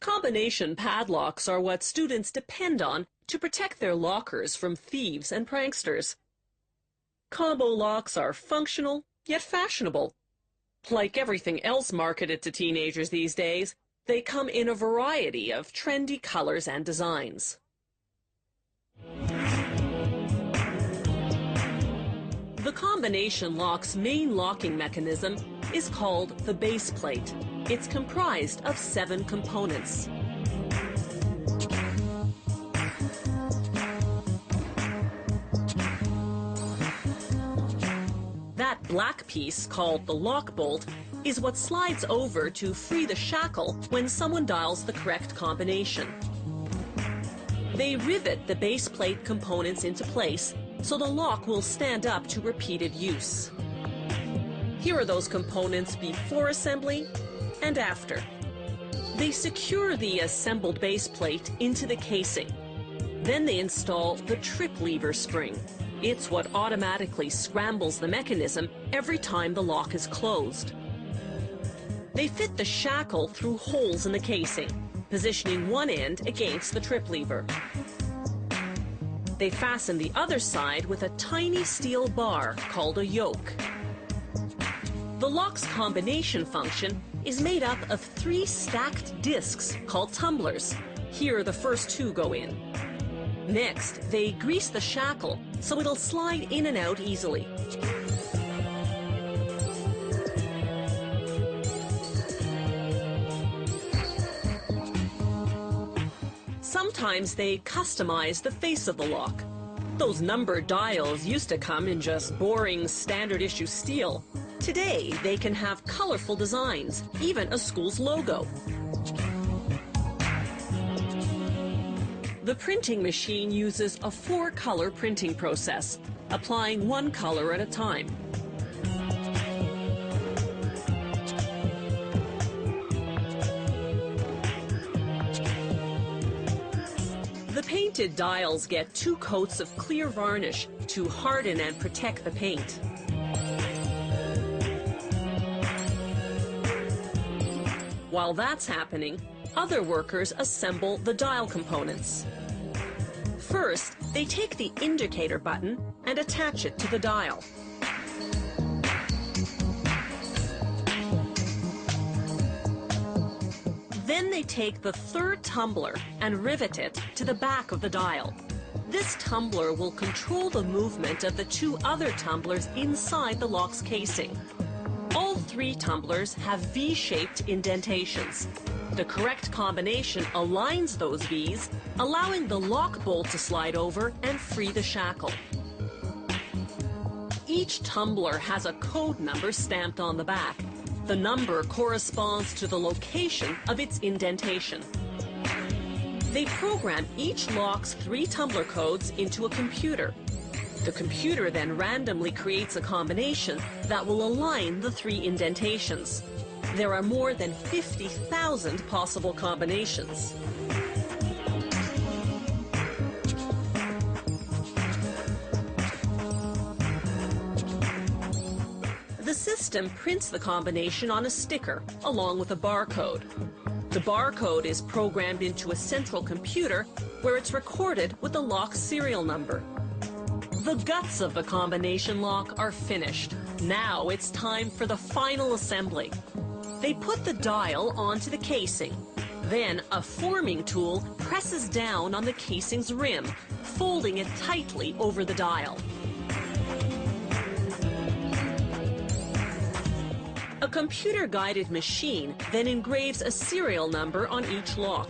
Combination padlocks are what students depend on to protect their lockers from thieves and pranksters. Combo locks are functional, yet fashionable. Like everything else marketed to teenagers these days, they come in a variety of trendy colors and designs. The combination lock's main locking mechanism is called the base plate. It's comprised of 7 components. That black piece, called the lock bolt, is what slides over to free the shackle when someone dials the correct combination. They rivet the base plate components into place so the lock will stand up to repeated use. Here are those components before assembly and after. They secure the assembled base plate into the casing. Then they install the trip lever spring. It's what automatically scrambles the mechanism every time the lock is closed. They fit the shackle through holes in the casing, positioning one end against the trip lever. They fasten the other side with a tiny steel bar called a yoke. The lock's combination function is made up of 3 stacked discs called tumblers. Here, the first 2 go in. Next, they grease the shackle so it'll slide in and out easily. Sometimes they customize the face of the lock. Those number dials used to come in just boring standard issue steel. Today, they can have colorful designs, even a school's logo. The printing machine uses a 4-color printing process, applying 1 color at a time. The painted dials get 2 coats of clear varnish to harden and protect the paint. While that's happening, other workers assemble the dial components. First, they take the indicator button and attach it to the dial. Then they take the 3rd tumbler and rivet it to the back of the dial. This tumbler will control the movement of the 2 other tumblers inside the lock's casing. All 3 tumblers have V-shaped indentations. The correct combination aligns those V's, allowing the lock bolt to slide over and free the shackle. Each tumbler has a code number stamped on the back. The number corresponds to the location of its indentation. They program each lock's 3 tumbler codes into a computer. The computer then randomly creates a combination that will align the 3 indentations. There are more than 50,000 possible combinations. The system prints the combination on a sticker along with a barcode. The barcode is programmed into a central computer where it's recorded with the lock's serial number. The guts of the combination lock are finished. Now it's time for the final assembly. They put the dial onto the casing. Then a forming tool presses down on the casing's rim, folding it tightly over the dial. A computer-guided machine then engraves a serial number on each lock.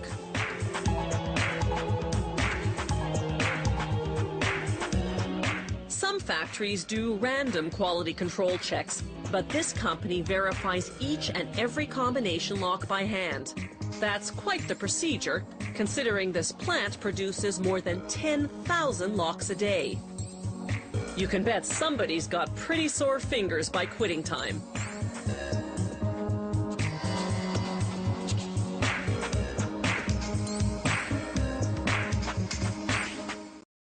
Some factories do random quality control checks, but this company verifies each and every combination lock by hand. That's quite the procedure, considering this plant produces more than 10,000 locks a day. You can bet somebody's got pretty sore fingers by quitting time.